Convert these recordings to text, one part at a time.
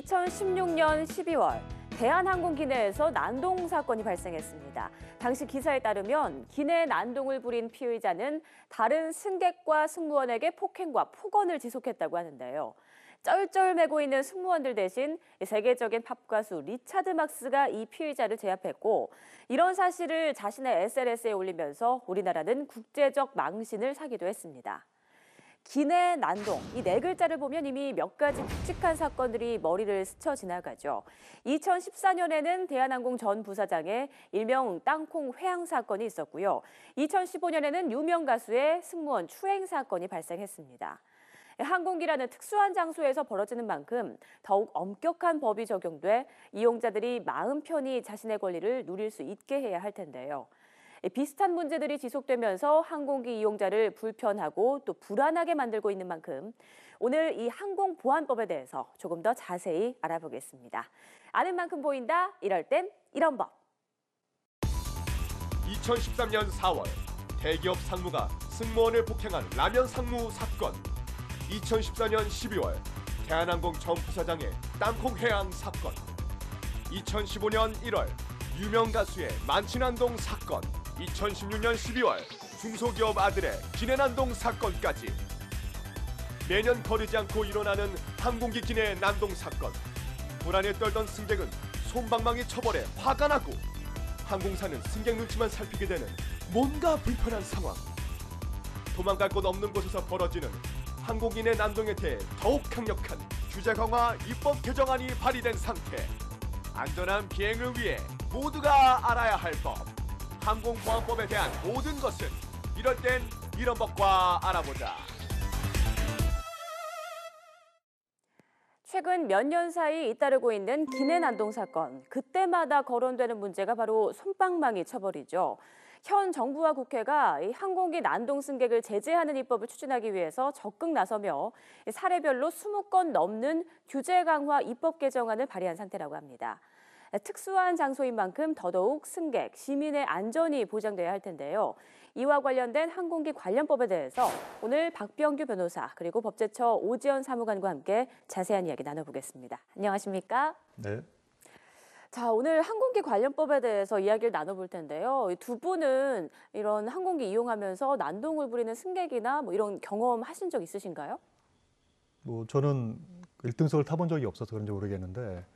2016년 12월 대한항공 기내에서 난동 사건이 발생했습니다. 당시 기사에 따르면 기내 난동을 부린 피의자는 다른 승객과 승무원에게 폭행과 폭언을 지속했다고 하는데요. 쩔쩔매고 있는 승무원들 대신 세계적인 팝 가수 리차드 막스가 이 피의자를 제압했고, 이런 사실을 자신의 SNS에 올리면서 우리나라는 국제적 망신을 사기도 했습니다. 기내 난동, 이 네 글자를 보면 이미 몇 가지 굵직한 사건들이 머리를 스쳐 지나가죠. 2014년에는 대한항공 전 부사장의 일명 땅콩 회항 사건이 있었고요. 2015년에는 유명 가수의 승무원 추행 사건이 발생했습니다. 항공기라는 특수한 장소에서 벌어지는 만큼 더욱 엄격한 법이 적용돼 이용자들이 마음 편히 자신의 권리를 누릴 수 있게 해야 할 텐데요. 비슷한 문제들이 지속되면서 항공기 이용자를 불편하고 또 불안하게 만들고 있는 만큼 오늘 이 항공보안법에 대해서 조금 더 자세히 알아보겠습니다. 아는 만큼 보인다, 이럴 땐 이런 법. 2013년 4월 대기업 상무가 승무원을 폭행한 라면 상무 사건. 2014년 12월 대한항공 전 부사장의 땅콩 회항 사건. 2015년 1월 유명 가수의 만취난동 사건. 2016년 12월 중소기업 아들의 기내난동 사건까지 매년 거르지 않고 일어나는 항공기 기내 난동 사건. 불안에 떨던 승객은 솜방망이 처벌에 화가 나고 항공사는 승객 눈치만 살피게 되는 뭔가 불편한 상황. 도망갈 곳 없는 곳에서 벌어지는 항공기 내 난동에 대해 더욱 강력한 규제 강화 입법 개정안이 발의된 상태. 안전한 비행을 위해 모두가 알아야 할 법. 항공보안법에 대한 모든 것은 이럴 땐 이런 법과 알아보자. 최근 몇 년 사이 잇따르고 있는 기내 난동 사건. 그때마다 거론되는 문제가 바로 솜방망이 처벌이죠. 현 정부와 국회가 이 항공기 난동 승객을 제재하는 입법을 추진하기 위해서 적극 나서며 사례별로 20건 넘는 규제 강화 입법 개정안을 발의한 상태라고 합니다. 특수한 장소인 만큼 더더욱 승객, 시민의 안전이 보장돼야 할 텐데요. 이와 관련된 항공기 관련법에 대해서 오늘 박병규 변호사 그리고 법제처 오지연 사무관과 함께 자세한 이야기 나눠보겠습니다. 안녕하십니까? 네. 자, 오늘 항공기 관련법에 대해서 이야기를 나눠볼 텐데요. 두 분은 이런 항공기 이용하면서 난동을 부리는 승객이나 뭐 이런 경험 하신 적 있으신가요? 저는 1등석을 타본 적이 없어서 그런지 모르겠는데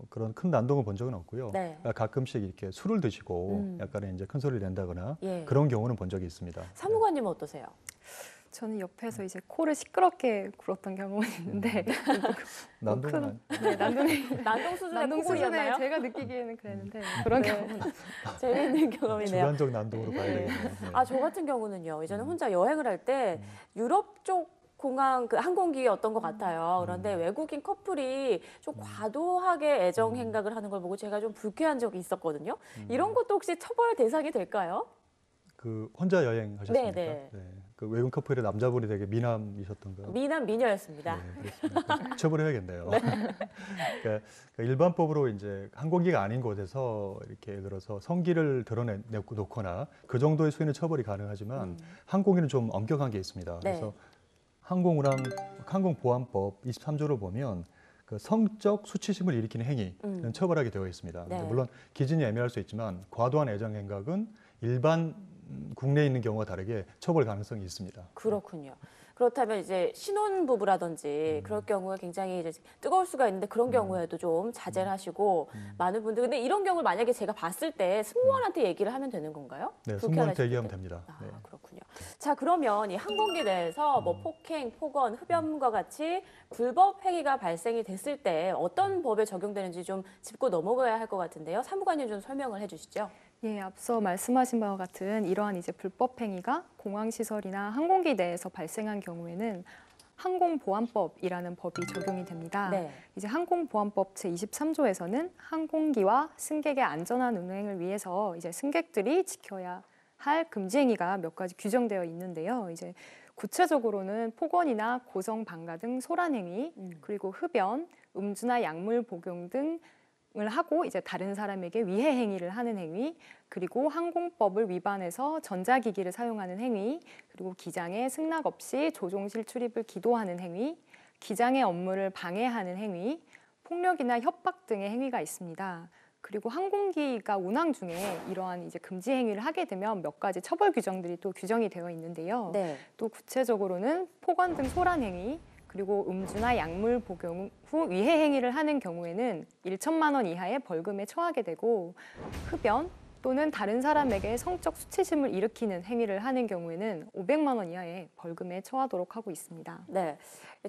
그런 큰 난동을 본 적은 없고요. 네. 가끔씩 이렇게 술을 드시고 약간의 이제 큰 소리를 낸다거나 예. 그런 경우는 본 적이 있습니다. 사무관님은 어떠세요? 저는 옆에서 이제 코를 시끄럽게 굴었던 경험은 있는데 난동은 네, 난동 수준의 난동 코골이었나요? 수준에 제가 느끼기에는 그랬는데 그런 경험은 재미있는 경험이네요. 주관적 난동으로 봐야 되겠네요. 네. 아, 저 같은 경우는요. 이제는 혼자 여행을 할 때 유럽 쪽 공항 그 항공기였던 것 같아요. 그런데 외국인 커플이 좀 과도하게 애정 행각을 하는 걸 보고 제가 좀 불쾌한 적이 있었거든요. 이런 것도 혹시 처벌 대상이 될까요? 혼자 여행하셨습니까? 네. 그 외국 커플의 남자분이 되게 미남이셨던가요? 미남 미녀였습니다. 네, 그렇습니다. 처벌해야겠네요. 네. 그러니까 일반법으로 이제 항공기가 아닌 곳에서 이렇게 예를 들어서 성기를 드러내놓거나 그 정도의 수위는 처벌이 가능하지만 항공기는 좀 엄격한 게 있습니다. 네. 그래서 항공보안법 23조를 보면 그 성적 수치심을 일으키는 행위는 처벌하게 되어 있습니다. 네. 물론 기준이 애매할 수 있지만 과도한 애정 행각은 일반 국내에 있는 경우와 다르게 처벌 가능성이 있습니다. 그렇군요. 그렇다면 이제 신혼부부라든지 그럴 경우에 굉장히 이제 뜨거울 수가 있는데 그런 경우에도 좀 자제를 하시고 많은 분들 근데 이런 경우를 만약에 제가 봤을 때 승무원한테 얘기를 하면 되는 건가요? 네, 승무원한테 얘기하면 됩니다. 아, 네. 그렇군요. 자, 그러면 이 항공기 내에서 뭐 폭행, 폭언, 흡연과 같이 불법 행위가 발생이 됐을 때 어떤 법에 적용되는지 좀 짚고 넘어가야 할 것 같은데요. 사무관님 좀 설명을 해주시죠. 예, 앞서 말씀하신 바와 같은 이러한 이제 불법 행위가 공항시설이나 항공기 내에서 발생한 경우에는 항공보안법이라는 법이 적용이 됩니다. 네. 이제 항공보안법 제23조에서는 항공기와 승객의 안전한 운행을 위해서 이제 승객들이 지켜야 할 금지 행위가 몇 가지 규정되어 있는데요. 이제 구체적으로는 폭언이나 고성 방가 등 소란 행위, 그리고 흡연, 음주나 약물 복용 등을 하고 이제 다른 사람에게 위해 행위를 하는 행위, 그리고 항공법을 위반해서 전자기기를 사용하는 행위, 그리고 기장의 승낙 없이 조종실 출입을 기도하는 행위, 기장의 업무를 방해하는 행위, 폭력이나 협박 등의 행위가 있습니다. 그리고 항공기가 운항 중에 이러한 이제 금지 행위를 하게 되면 몇 가지 처벌 규정들이 또 규정이 되어 있는데요. 네. 또 구체적으로는 폭언 등 소란 행위, 그리고 음주나 약물 복용 후 위해 행위를 하는 경우에는 1천만 원 이하의 벌금에 처하게 되고, 흡연 또는 다른 사람에게 성적 수치심을 일으키는 행위를 하는 경우에는 500만 원 이하의 벌금에 처하도록 하고 있습니다. 네.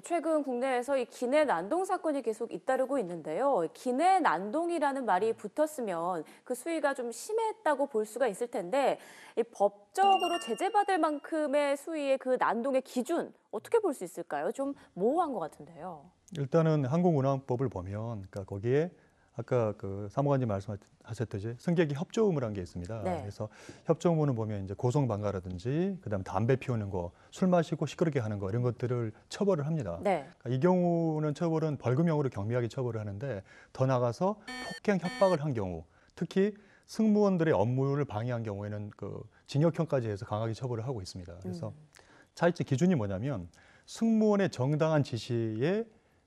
최근 국내에서 이 기내 난동 사건이 계속 잇따르고 있는데요. 기내 난동이라는 말이 붙었으면 그 수위가 좀 심했다고 볼 수가 있을 텐데, 이 법적으로 제재받을 만큼의 수위의 그 난동의 기준 어떻게 볼 수 있을까요? 좀 모호한 것 같은데요. 일단은 항공운항법을 보면 그러니까 거기에 아까 그 사무관님 말씀하셨듯이 승객이 협조 의무라는 게 있습니다. 네. 그래서 협조 의무는 보면 이제 고성방가라든지 그다음 담배 피우는 거, 술 마시고 시끄럽게 하는 거 이런 것들을 처벌을 합니다. 네. 그러니까 이 경우는 처벌은 벌금형으로 경미하게 처벌을 하는데, 더 나가서 폭행 협박을 한 경우, 특히 승무원들의 업무를 방해한 경우에는 그 징역형까지 해서 강하게 처벌을 하고 있습니다. 그래서 차이점 기준이 뭐냐면 승무원의 정당한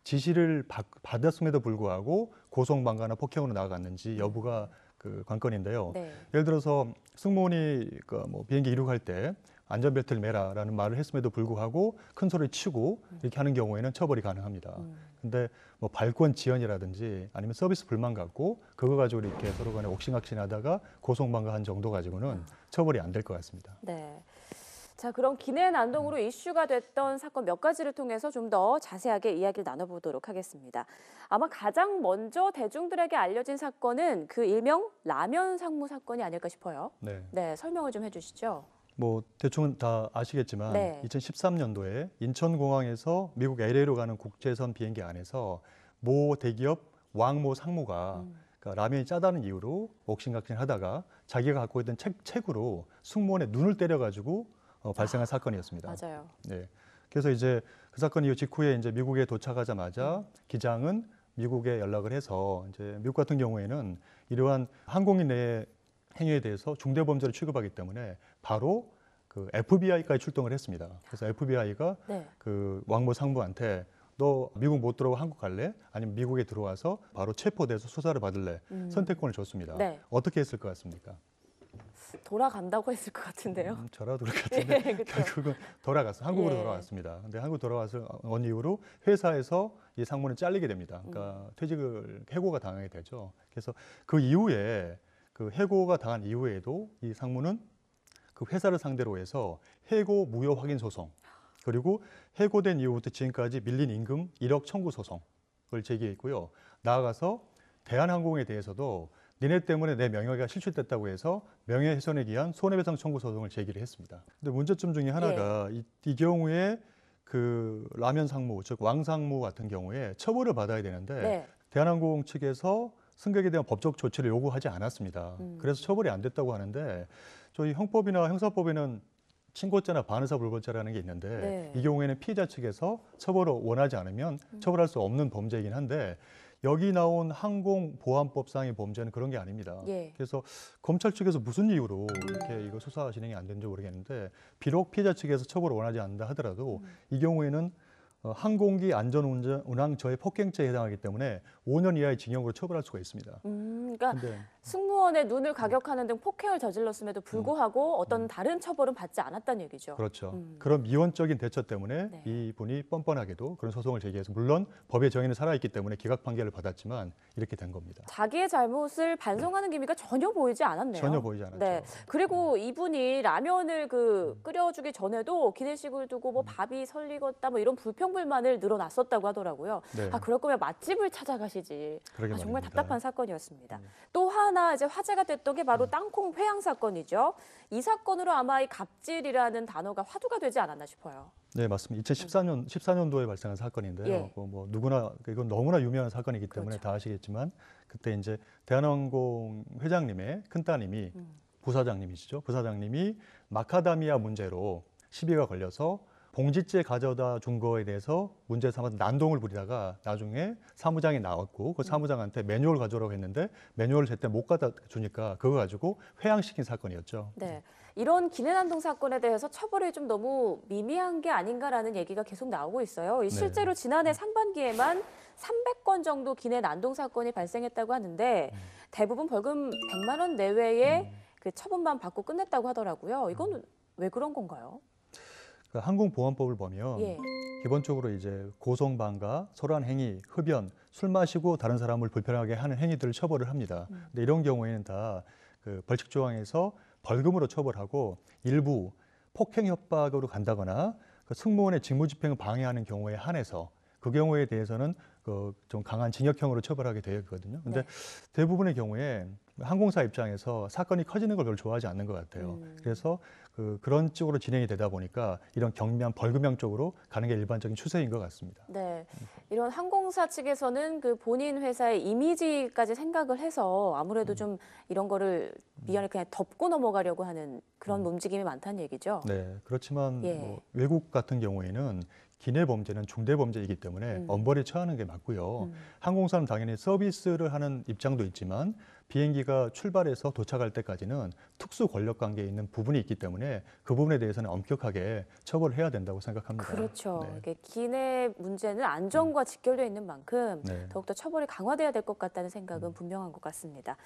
지시를 받았음에도 불구하고 고성방가나 폭행으로 나아갔는지 여부가 그 관건인데요. 네. 예를 들어서 승무원이 그 뭐 비행기 이륙할 때 안전벨트를 매라라는 말을 했음에도 불구하고 큰 소리 치고 이렇게 하는 경우에는 처벌이 가능합니다. 근데 뭐 발권 지연이라든지 아니면 서비스 불만 갖고 그거 가지고 이렇게 서로 간에 옥신각신하다가 고성방가한 정도 가지고는 처벌이 안 될 것 같습니다. 네. 자, 그럼 기내 난동으로 이슈가 됐던 사건 몇 가지를 통해서 좀 더 자세하게 이야기를 나눠보도록 하겠습니다. 아마 가장 먼저 대중들에게 알려진 사건은 그 일명 라면 상무 사건이 아닐까 싶어요. 네. 네, 설명을 좀 해주시죠. 뭐 대충은 다 아시겠지만 네. 2013년도에 인천공항에서 미국 LA로 가는 국제선 비행기 안에서 모 대기업 왕모 상무가 그러니까 라면이 짜다는 이유로 옥신각신하다가 자기가 갖고 있던 책으로 승무원의 눈을 때려가지고 발생한 사건이었습니다. 맞아요. 네. 그래서 이제 그 사건 이후 직후에 이제 미국에 도착하자마자 기장은 미국에 연락을 해서 이제 미국 같은 경우에는 이러한 항공인 내의 행위에 대해서 중대범죄를 취급하기 때문에 바로 그 FBI까지 출동을 했습니다. 그래서 FBI가 네. 그 왕모 상무한테 너 미국 못 들어오고 한국 갈래? 아니면 미국에 들어와서 바로 체포돼서 수사를 받을래? 선택권을 줬습니다. 네. 어떻게 했을 것 같습니까? 돌아간다고 했을 것 같은데요. 저라도 그럴 것 같은데 네, 그렇죠. 결국은 돌아갔어. 한국으로 예. 돌아왔습니다. 근데 한국 돌아와서 온 이후로 회사에서 이 상무는 잘리게 됩니다. 그러니까 퇴직을 해고가 당하게 되죠. 그래서 그 이후에 그 해고가 당한 이후에도 이 상무는 그 회사를 상대로 해서 해고 무효 확인 소송, 그리고 해고된 이후부터 지금까지 밀린 임금 1억 청구 소송을 제기했고요. 나아가서 대한항공에 대해서도 니네 때문에 내 명예가 실추됐다고 해서 명예훼손에 기한 손해배상 청구 소송을 제기를 했습니다. 근데 문제점 중에 하나가 이 경우에 그 라면 상무, 즉 왕상무 같은 경우에 처벌을 받아야 되는데 네. 대한항공 측에서 승객에 대한 법적 조치를 요구하지 않았습니다. 그래서 처벌이 안 됐다고 하는데 저희 형법이나 형사법에는 친고죄나 반의사 불벌죄라는 게 있는데 네. 이 경우에는 피해자 측에서 처벌을 원하지 않으면 처벌할 수 없는 범죄이긴 한데 여기 나온 항공보안법상의 범죄는 그런 게 아닙니다. 예. 그래서 검찰 측에서 무슨 이유로 이렇게 이거 수사 진행이 안 되는지 모르겠는데 비록 피해자 측에서 처벌을 원하지 않는다 하더라도 이 경우에는 항공기 안전운항 저해 폭행죄에 해당하기 때문에 5년 이하의 징역으로 처벌할 수가 있습니다. 그러니까 근데 승무원의 눈을 가격하는 등 폭행을 저질렀음에도 불구하고 어떤 다른 처벌은 받지 않았다는 얘기죠. 그렇죠. 그런 미온적인 대처 때문에 네. 이분이 뻔뻔하게도 그런 소송을 제기해서 물론 법의 정의는 살아있기 때문에 기각 판결을 받았지만 이렇게 된 겁니다. 자기의 잘못을 반성하는 기미가 전혀 보이지 않았네요. 전혀 보이지 않았죠. 네. 그리고 이분이 라면을 끓여주기 전에도 기내식을 두고 뭐 밥이 설리겠다 뭐 이런 불평불만을 늘어났었다고 하더라고요. 네. 아, 그럴 거면 맛집을 찾아가시지. 그러게 정말 말입니다. 답답한 사건이었습니다. 또 하나 이제 화제가 됐던 게 바로 땅콩 회항 사건이죠. 이 사건으로 아마 이 갑질이라는 단어가 화두가 되지 않았나 싶어요. 네, 맞습니다. 14년도에 발생한 사건인데요. 예. 뭐 누구나 이건 너무나 유명한 사건이기 때문에 그렇죠. 다 아시겠지만 그때 이제 대한항공 회장님의 큰따님이 부사장님이시죠. 부사장님이 마카다미아 문제로 시비가 걸려서 봉지째 가져다 준 거에 대해서 문제 삼아서 난동을 부리다가 나중에 사무장이 나왔고 그 사무장한테 매뉴얼 가져오라고 했는데 매뉴얼을 제때 못 갖다 주니까 그거 가지고 회항시킨 사건이었죠. 네. 이런 기내난동 사건에 대해서 처벌이 좀 너무 미미한 게 아닌가라는 얘기가 계속 나오고 있어요. 실제로 지난해 상반기에만 300건 정도 기내 난동 사건이 발생했다고 하는데 대부분 벌금 100만 원 내외의 그 처분만 받고 끝냈다고 하더라고요. 이건 왜 그런 건가요? 그 항공보안법을 보면 예. 기본적으로 이제 고성방가, 소란 행위, 흡연, 술 마시고 다른 사람을 불편하게 하는 행위들을 처벌을 합니다. 근데 이런 경우에는 다 그 벌칙 조항에서 벌금으로 처벌하고 일부 폭행 협박으로 간다거나 그 승무원의 직무집행을 방해하는 경우에 한해서 그 경우에 대해서는 그 좀 강한 징역형으로 처벌하게 되어 있거든요. 근데 네. 대부분의 경우에 항공사 입장에서 사건이 커지는 걸 별로 좋아하지 않는 것 같아요. 그래서 그런 쪽으로 진행이 되다 보니까 이런 경미한 벌금형 쪽으로 가는 게 일반적인 추세인 것 같습니다. 네, 이런 항공사 측에서는 그 본인 회사의 이미지까지 생각을 해서 아무래도 좀 이런 거를 미연에 그냥 덮고 넘어가려고 하는 그런 움직임이 많다는 얘기죠. 네, 그렇지만 예. 뭐 외국 같은 경우에는 기내 범죄는 중대 범죄이기 때문에 엄벌에 처하는 게 맞고요. 항공사는 당연히 서비스를 하는 입장도 있지만 비행기가 출발해서 도착할 때까지는 특수 권력 관계에 있는 부분이 있기 때문에 그 부분에 대해서는 엄격하게 처벌을 해야 된다고 생각합니다. 그렇죠. 네. 이게 기내 문제는 안전과 직결되어 있는 만큼 네. 더욱더 처벌이 강화돼야 될 것 같다는 생각은 분명한 것 같습니다.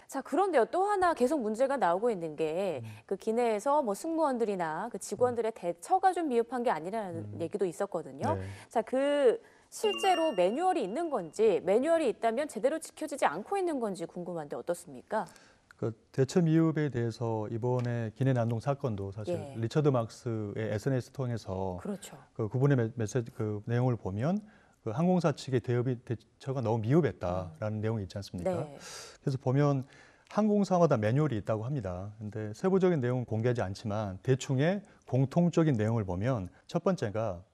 자, 그런데요, 또 하나 계속 문제가 나오고 있는 게 그 기내에서 뭐 승무원들이나 그 직원들의 대처가 좀 미흡한 게 아니라는 얘기도 있었거든요. 네. 자, 그 실제로 매뉴얼이 있는 건지, 매뉴얼이 있다면 제대로 지켜지지 않고 있는 건지 궁금한데 어떻습니까? 그 대처 미흡에 대해서 이번에 기내 난동 사건도 사실 예. 리처드 막스의 SNS 통해서 그렇죠. 그분의 메시지 그 내용을 보면 그 항공사 측의 대처가 너무 미흡했다라는 내용이 있지 않습니까? 네. 그래서 보면 항공사마다 매뉴얼이 있다고 합니다. 근데 세부적인 내용은 공개하지 않지만 대충의 공통적인 내용을 보면 첫 번째가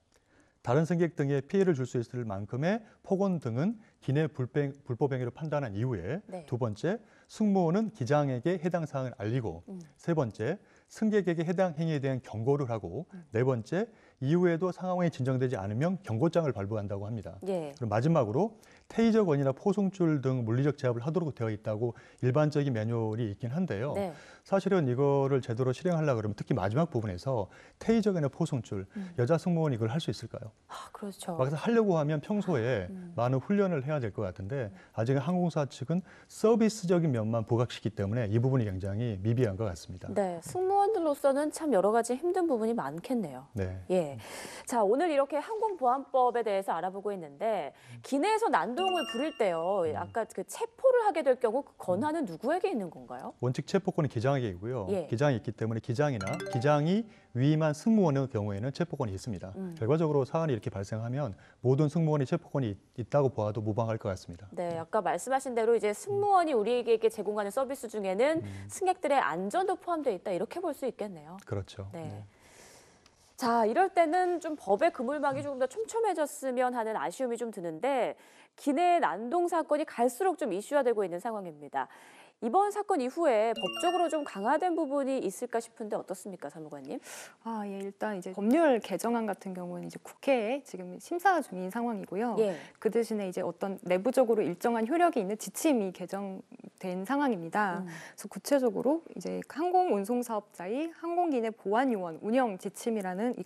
다른 승객 등에 피해를 줄 수 있을 만큼의 폭언 등은 기내 불법 행위로 판단한 이후에 네. 두 번째, 승무원은 기장에게 해당 사항을 알리고 세 번째, 승객에게 해당 행위에 대한 경고를 하고 네 번째, 이후에도 상황이 진정되지 않으면 경고장을 발부한다고 합니다. 예. 그리고 마지막으로 테이저건이나 포승줄 등 물리적 제압을 하도록 되어 있다고 일반적인 매뉴얼이 있긴 한데요. 네. 사실은 이거를 제대로 실행하려고 그러면 특히 마지막 부분에서 테이저건이나 포승줄, 여자 승무원이 이걸 할 수 있을까요? 아, 그렇죠. 막상 하려고 하면 평소에 많은 훈련을 해야 될 것 같은데 아직 항공사 측은 서비스적인 면만 부각시키기 때문에 이 부분이 굉장히 미비한 것 같습니다. 네, 승무원들로서는 참 여러 가지 힘든 부분이 많겠네요. 네. 예. 자, 오늘 이렇게 항공보안법에 대해서 알아보고 있는데 기내에서 난동을 부릴 때요. 아까 그 체포를 하게 될 경우 그 권한은 누구에게 있는 건가요? 원칙 체포권은 기장에게 있고요. 예. 기장이 있기 때문에 기장이 위임한 승무원의 경우에는 체포권이 있습니다. 결과적으로 사안이 이렇게 발생하면 모든 승무원이 체포권이 있다고 보아도 무방할 것 같습니다. 네, 아까 말씀하신 대로 이제 승무원이 우리에게 제공하는 서비스 중에는 승객들의 안전도 포함되어 있다 이렇게 볼 수 있겠네요. 그렇죠. 네. 네. 자, 이럴 때는 좀 법의 그물망이 조금 더 촘촘해졌으면 하는 아쉬움이 좀 드는데 기내 난동 사건이 갈수록 좀 이슈화되고 있는 상황입니다. 이번 사건 이후에 법적으로 좀 강화된 부분이 있을까 싶은데 어떻습니까, 사무관님? 아, 예, 일단 이제 법률 개정안 같은 경우는 이제 국회에 지금 심사 중인 상황이고요. 예. 그 대신에 이제 어떤 내부적으로 일정한 효력이 있는 지침이 개정된 상황입니다. 그래서 구체적으로 이제 항공운송사업자의 항공기내 보안요원 운영 지침이라는 이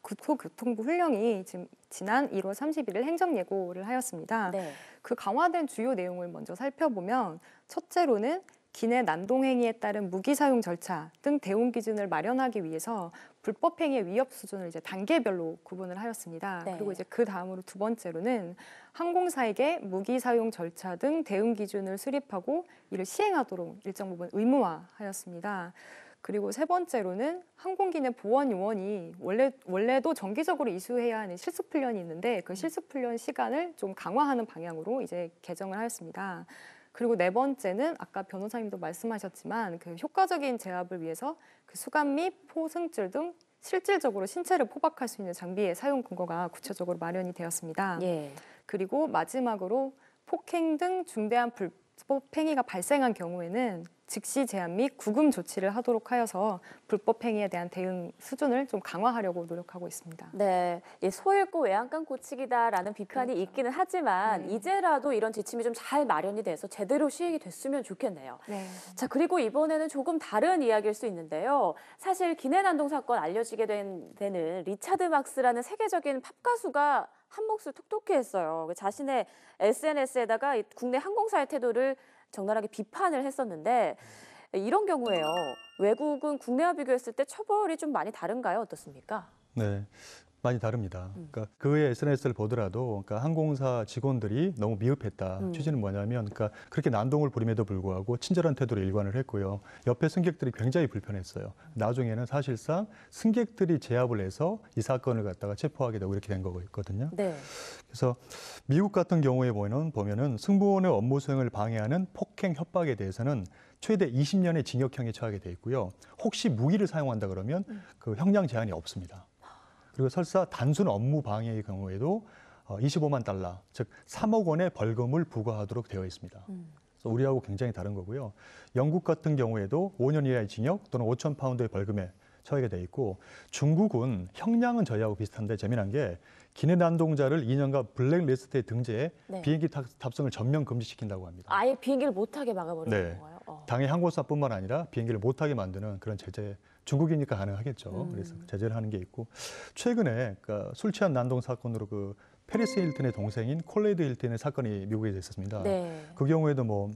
국토교통부 훈령이 지금 지난 1월 31일 행정예고를 하였습니다. 네. 그 강화된 주요 내용을 먼저 살펴보면 첫째로는 기내 난동 행위에 따른 무기 사용 절차 등 대응 기준을 마련하기 위해서 불법 행위의 위협 수준을 이제 단계별로 구분을 하였습니다. 네. 그리고 이제 그 다음으로 두 번째로는 항공사에게 무기 사용 절차 등 대응 기준을 수립하고 이를 시행하도록 일정 부분 의무화하였습니다. 그리고 세 번째로는 항공기내 보안 요원이 원래도 정기적으로 이수해야 하는 실습 훈련이 있는데 그 실습 훈련 시간을 좀 강화하는 방향으로 이제 개정을 하였습니다. 그리고 네 번째는 아까 변호사님도 말씀하셨지만 그 효과적인 제압을 위해서 그 수감 및 포승줄 등 실질적으로 신체를 포박할 수 있는 장비의 사용 근거가 구체적으로 마련이 되었습니다. 예. 그리고 마지막으로 폭행 등 중대한 불법 행위가 발생한 경우에는 즉시 제한 및 구금 조치를 하도록 하여서 불법 행위에 대한 대응 수준을 좀 강화하려고 노력하고 있습니다. 네, 소잃고 외양간 고치기다라는 비판이 그렇죠. 있기는 하지만 네. 이제라도 이런 지침이 좀 잘 마련이 돼서 제대로 시행이 됐으면 좋겠네요. 네. 자, 그리고 이번에는 조금 다른 이야기일 수 있는데요. 사실 기내 난동 사건 알려지게 되는 리차드 막스라는 세계적인 팝 가수가 한 몫을 톡톡히 했어요. 자신의 SNS에다가 국내 항공사의 태도를 적나라하게 비판을 했었는데 이런 경우에요. 외국은 국내와 비교했을 때 처벌이 좀 많이 다른가요? 어떻습니까? 네. 많이 다릅니다. 그러니까 그의 SNS를 보더라도 그러니까 항공사 직원들이 너무 미흡했다. 취지는 뭐냐면 그러니까 그렇게 난동을 부림에도 불구하고 친절한 태도로 일관을 했고요. 옆에 승객들이 굉장히 불편했어요. 나중에는 사실상 승객들이 제압을 해서 이 사건을 갖다가 체포하게 되고 이렇게 된 거거든요. 네. 그래서 미국 같은 경우에 보면은 승무원의 업무 수행을 방해하는 폭행 협박에 대해서는 최대 20년의 징역형에 처하게 돼 있고요. 혹시 무기를 사용한다 그러면 그 형량 제한이 없습니다. 그리고 설사 단순 업무 방해의 경우에도 25만 달러, 즉 3억 원의 벌금을 부과하도록 되어 있습니다. 그래서 우리하고 굉장히 다른 거고요. 영국 같은 경우에도 5년 이하의 징역 또는 5천 파운드의 벌금에 처하게 돼 있고 중국은 형량은 저희하고 비슷한데 재미난 게 기내 난동자를 2년간 블랙리스트에 등재해 네. 비행기 탑승을 전면 금지시킨다고 합니다. 아예 비행기를 못하게 막아버리는 네. 건가요? 당해 항공사뿐만 아니라 비행기를 못하게 만드는 그런 제재, 중국이니까 가능하겠죠. 그래서 제재를 하는 게 있고 최근에 그러니까 술 취한 난동 사건으로 그 페리스 힐튼의 동생인 콜레이드 힐튼의 사건이 미국에 있었습니다. 네. 그 경우에도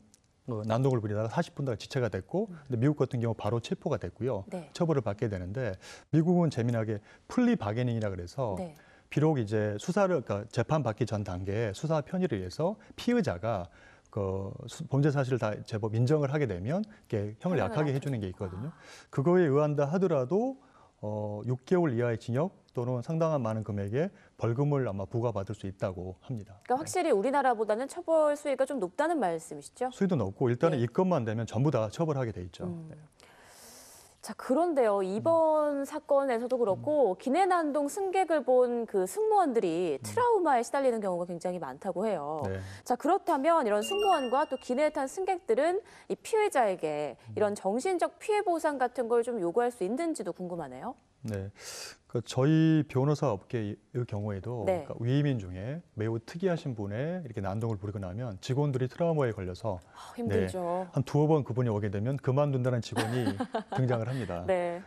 난동을 부리다가 40분 동안 지체가 됐고 근데 미국 같은 경우 바로 체포가 됐고요. 네. 처벌을 받게 되는데 미국은 재미나게 플리 바게닝이라 그래서 네. 비록 이제 그러니까 재판 받기 전 단계에 수사 편의를 위해서 피의자가 그 범죄 사실을 다 제법 인정을 하게 되면 이렇게 형을 약하게 해주는 게 있거든요. 그거에 의한다 하더라도 6개월 이하의 징역 또는 상당한 많은 금액의 벌금을 아마 부과받을 수 있다고 합니다. 그러니까 확실히 우리나라보다는 처벌 수위가 좀 높다는 말씀이시죠? 수위도 높고 일단은 네. 입건만 되면 전부 다 처벌하게 돼 있죠. 네. 자, 그런데요. 이번 사건에서도 그렇고 기내 난동 승객을 본 그 승무원들이 트라우마에 시달리는 경우가 굉장히 많다고 해요. 네. 자, 그렇다면 이런 승무원과 또 기내에 탄 승객들은 이 피해자에게 이런 정신적 피해 보상 같은 걸 좀 요구할 수 있는지도 궁금하네요. 네. 그 저희 변호사 업계의 경우에도 네. 그러니까 위임인 중에 매우 특이하신 분의 이렇게 난동을 부리고 나면 직원들이 트라우마에 걸려서 힘들죠. 한 두어 번 그분이 오게 되면 그만둔다는 직원이 등장을 합니다. 네.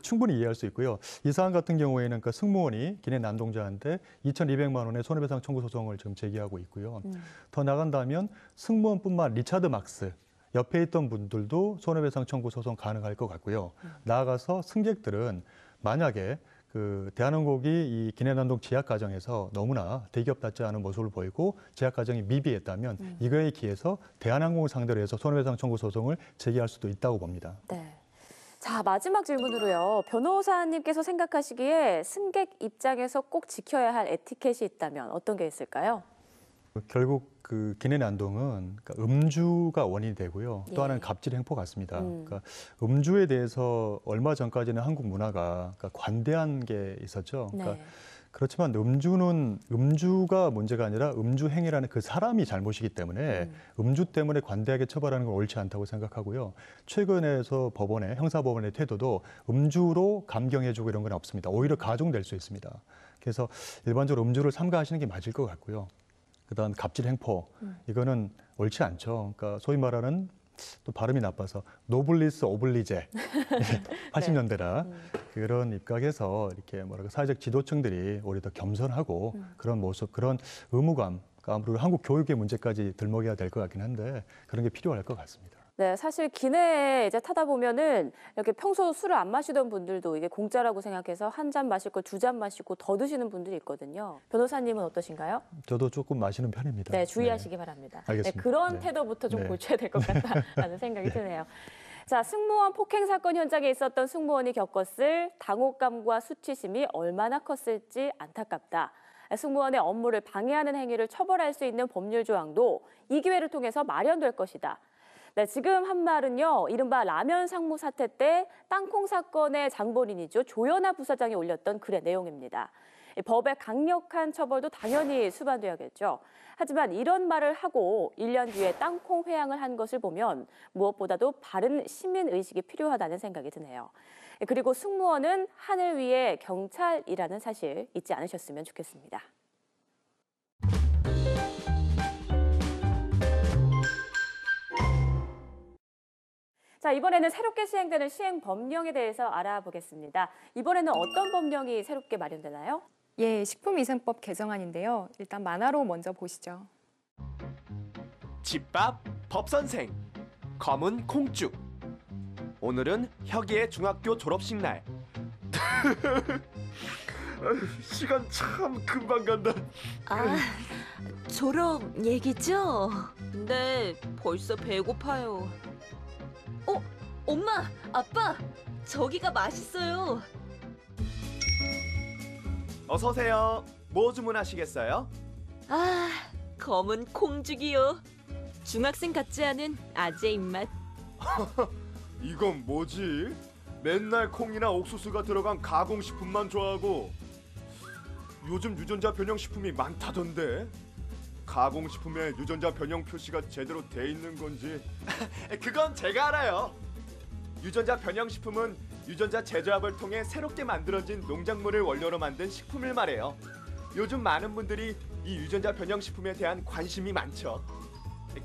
충분히 이해할 수 있고요. 이 사안 같은 경우에는 그 승무원이 기내 난동자한테 2,200만 원의 손해배상 청구 소송을 지금 제기하고 있고요. 더 나간다면 승무원뿐만 리차드 막스 옆에 있던 분들도 손해배상 청구 소송 가능할 것 같고요. 나아가서 승객들은 만약에 그 대한항공이 이 기내 난동 제약 과정에서 너무나 대기업답지 않은 모습을 보이고 제약 과정이 미비했다면 이거에 기해서 대한항공을 상대로 해서 손해배상 청구 소송을 제기할 수도 있다고 봅니다. 네. 자, 마지막 질문으로요. 변호사님께서 생각하시기에 승객 입장에서 꼭 지켜야 할 에티켓이 있다면 어떤 게 있을까요? 결국 그 기내 난동은 그러니까 음주가 원인이 되고요. 또 예. 하나는 갑질 행포 같습니다. 그러니까 음주에 대해서 얼마 전까지는 한국 문화가 그러니까 관대한 게 있었죠. 그러니까 네. 그렇지만 음주가 문제가 아니라 음주 행위라는 그 사람이 잘못이기 때문에 음주 때문에 관대하게 처벌하는 건 옳지 않다고 생각하고요. 최근에서 형사법원의 태도도 음주로 감경해주고 이런 건 없습니다. 오히려 가중될 수 있습니다. 그래서 일반적으로 음주를 삼가하시는 게 맞을 것 같고요. 그다음 갑질 행포 이거는 옳지 않죠. 그러니까 소위 말하는 또 발음이 나빠서 노블리스 오블리제 80년대라 그런 입각에서 이렇게 사회적 지도층들이 오히려 더 겸손하고 그런 모습, 그런 의무감, 그러니까 아무래도 한국 교육의 문제까지 들먹여야 될 것 같긴 한데 그런 게 필요할 것 같습니다. 네, 사실 기내에 이제 타다 보면은 이렇게 평소 술을 안 마시던 분들도 이게 공짜라고 생각해서 한 잔 마실 걸 2잔 마시고 더 드시는 분들이 있거든요. 변호사님은 어떠신가요? 저도 조금 마시는 편입니다. 네, 주의하시기 바랍니다. 알겠습니다. 네, 그런 네. 태도부터 좀 네. 고쳐야 될 것 같다라는 생각이 드네요. 자, 승무원 폭행 사건 현장에 있었던 승무원이 겪었을 당혹감과 수치심이 얼마나 컸을지 안타깝다. 승무원의 업무를 방해하는 행위를 처벌할 수 있는 법률 조항도 이 기회를 통해서 마련될 것이다. 네, 지금 한 말은요, 이른바 라면 상무 사태 때 땅콩 사건의 장본인이죠. 조현아 부사장이 올렸던 글의 내용입니다. 법의 강력한 처벌도 당연히 수반돼야겠죠. 하지만 이런 말을 하고 1년 뒤에 땅콩 회항을 한 것을 보면 무엇보다도 바른 시민의식이 필요하다는 생각이 드네요. 그리고 승무원은 하늘 위의 경찰이라는 사실 잊지 않으셨으면 좋겠습니다. 자, 이번에는 새롭게 시행되는 시행 법령에 대해서 알아보겠습니다. 이번에는 어떤 법령이 새롭게 마련되나요? 예, 식품위생법 개정안인데요. 일단 만화로 먼저 보시죠. 집밥 법선생 검은 콩죽. 오늘은 혁이의 중학교 졸업식 날. 시간 참 금방 간다. 아, 졸업 얘기죠? 네, 벌써 배고파요. 엄마, 아빠, 저기가 맛있어요. 어서 오세요. 뭐 주문하시겠어요? 아, 검은 콩죽이요. 중학생 같지 않은 아재 입맛. 이건 뭐지? 맨날 콩이나 옥수수가 들어간 가공식품만 좋아하고 요즘 유전자 변형 식품이 많다던데 가공식품에 유전자 변형 표시가 제대로 돼 있는 건지 그건 제가 알아요. 유전자 변형 식품은 유전자 재조합을 통해 새롭게 만들어진 농작물을 원료로 만든 식품을 말해요. 요즘 많은 분들이 이 유전자 변형 식품에 대한 관심이 많죠.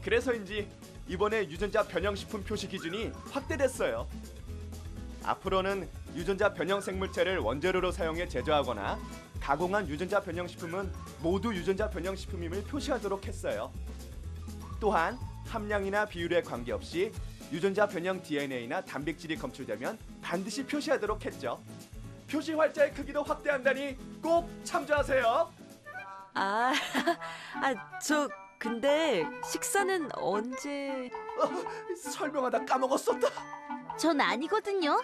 그래서인지 이번에 유전자 변형 식품 표시 기준이 확대됐어요. 앞으로는 유전자 변형 생물체를 원재료로 사용해 제조하거나 가공한 유전자 변형 식품은 모두 유전자 변형 식품임을 표시하도록 했어요. 또한 함량이나 비율에 관계없이 유전자 변형 DNA나 단백질이 검출되면 반드시 표시하도록 했죠. 표시 활자의 크기도 확대한다니 꼭 참조하세요. 저 근데 식사는 언제? 설명하다 까먹었었다. 전 아니거든요.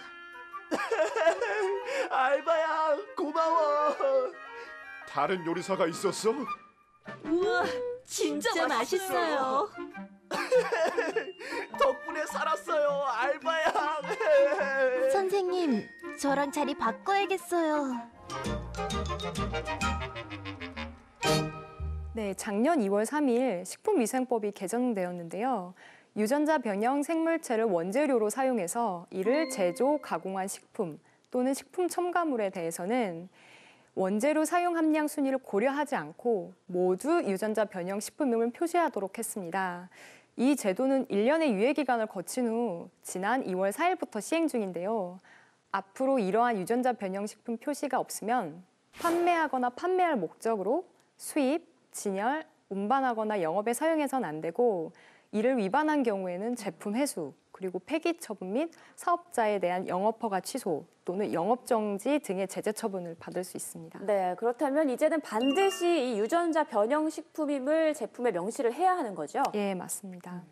알바야, 고마워. 다른 요리사가 있었어? 우와, 진짜 맛있어요. 덕분에 살았어요, 알바야. 선생님, 저랑 자리 바꿔야겠어요. 네, 작년 2월 3일 식품위생법이 개정되었는데요. 유전자 변형 생물체를 원재료로 사용해서 이를 제조, 가공한 식품 또는 식품 첨가물에 대해서는 원재료 사용 함량 순위를 고려하지 않고 모두 유전자 변형 식품임을 표시하도록 했습니다. 이 제도는 1년의 유예 기간을 거친 후 지난 2월 4일부터 시행 중인데요. 앞으로 이러한 유전자 변형 식품 표시가 없으면 판매하거나 판매할 목적으로 수입, 진열, 운반하거나 영업에 사용해서는 안 되고 이를 위반한 경우에는 제품 회수, 그리고 폐기 처분 및 사업자에 대한 영업허가 취소 또는 영업정지 등의 제재 처분을 받을 수 있습니다. 네, 그렇다면 이제는 반드시 이 유전자 변형 식품임을 제품에 명시를 해야 하는 거죠? 예, 맞습니다.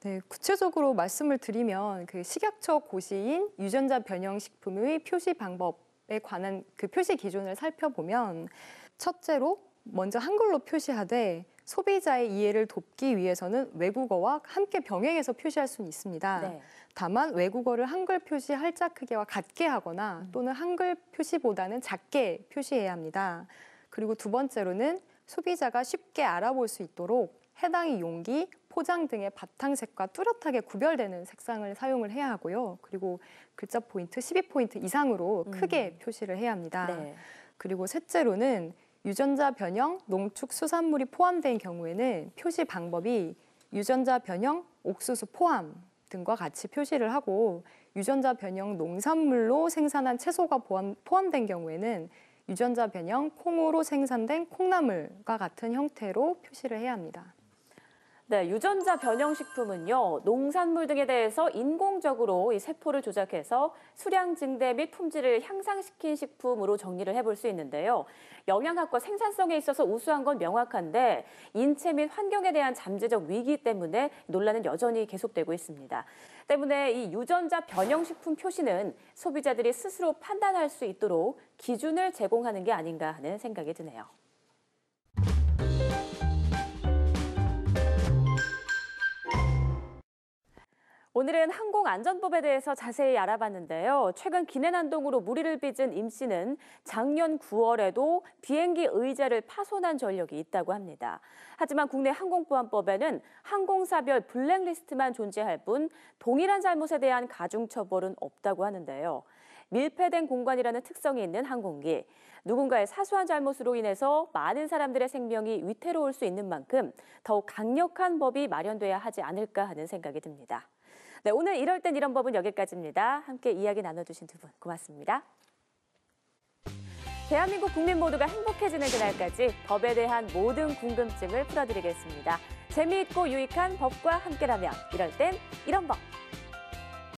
네, 구체적으로 말씀을 드리면 그 식약처 고시인 유전자 변형 식품의 표시 방법에 관한 그 표시 기준을 살펴보면 첫째로 먼저 한글로 표시하되 소비자의 이해를 돕기 위해서는 외국어와 함께 병행해서 표시할 수는 있습니다. 네. 다만 외국어를 한글 표시 할자 크기와 같게 하거나 또는 한글 표시보다는 작게 표시해야 합니다. 그리고 두 번째로는 소비자가 쉽게 알아볼 수 있도록 해당 용기, 포장 등의 바탕색과 뚜렷하게 구별되는 색상을 사용을 해야 하고요. 그리고 글자 포인트 12포인트 이상으로 크게 표시를 해야 합니다. 네. 그리고 셋째로는 유전자 변형 농축 수산물이 포함된 경우에는 표시 방법이 유전자 변형 옥수수 포함 등과 같이 표시를 하고 유전자 변형 농산물로 생산한 채소가 포함된 경우에는 유전자 변형 콩으로 생산된 콩나물과 같은 형태로 표시를 해야 합니다. 네, 유전자 변형 식품은요, 농산물 등에 대해서 인공적으로 이 세포를 조작해서 수량 증대 및 품질을 향상시킨 식품으로 정리를 해볼 수 있는데요. 영양학과 생산성에 있어서 우수한 건 명확한데 인체 및 환경에 대한 잠재적 위기 때문에 논란은 여전히 계속되고 있습니다. 때문에 이 유전자 변형 식품 표시는 소비자들이 스스로 판단할 수 있도록 기준을 제공하는 게 아닌가 하는 생각이 드네요. 오늘은 항공안전법에 대해서 자세히 알아봤는데요. 최근 기내난동으로 무리를 빚은 임 씨는 작년 9월에도 비행기 의자를 파손한 전력이 있다고 합니다. 하지만 국내 항공보안법에는 항공사별 블랙리스트만 존재할 뿐 동일한 잘못에 대한 가중처벌은 없다고 하는데요. 밀폐된 공간이라는 특성이 있는 항공기. 누군가의 사소한 잘못으로 인해서 많은 사람들의 생명이 위태로울 수 있는 만큼 더욱 강력한 법이 마련돼야 하지 않을까 하는 생각이 듭니다. 네, 오늘 이럴 땐 이런 법은 여기까지입니다. 함께 이야기 나눠주신 두 분 고맙습니다. 대한민국 국민 모두가 행복해지는 그날까지 법에 대한 모든 궁금증을 풀어드리겠습니다. 재미있고 유익한 법과 함께라면 이럴 땐 이런 법.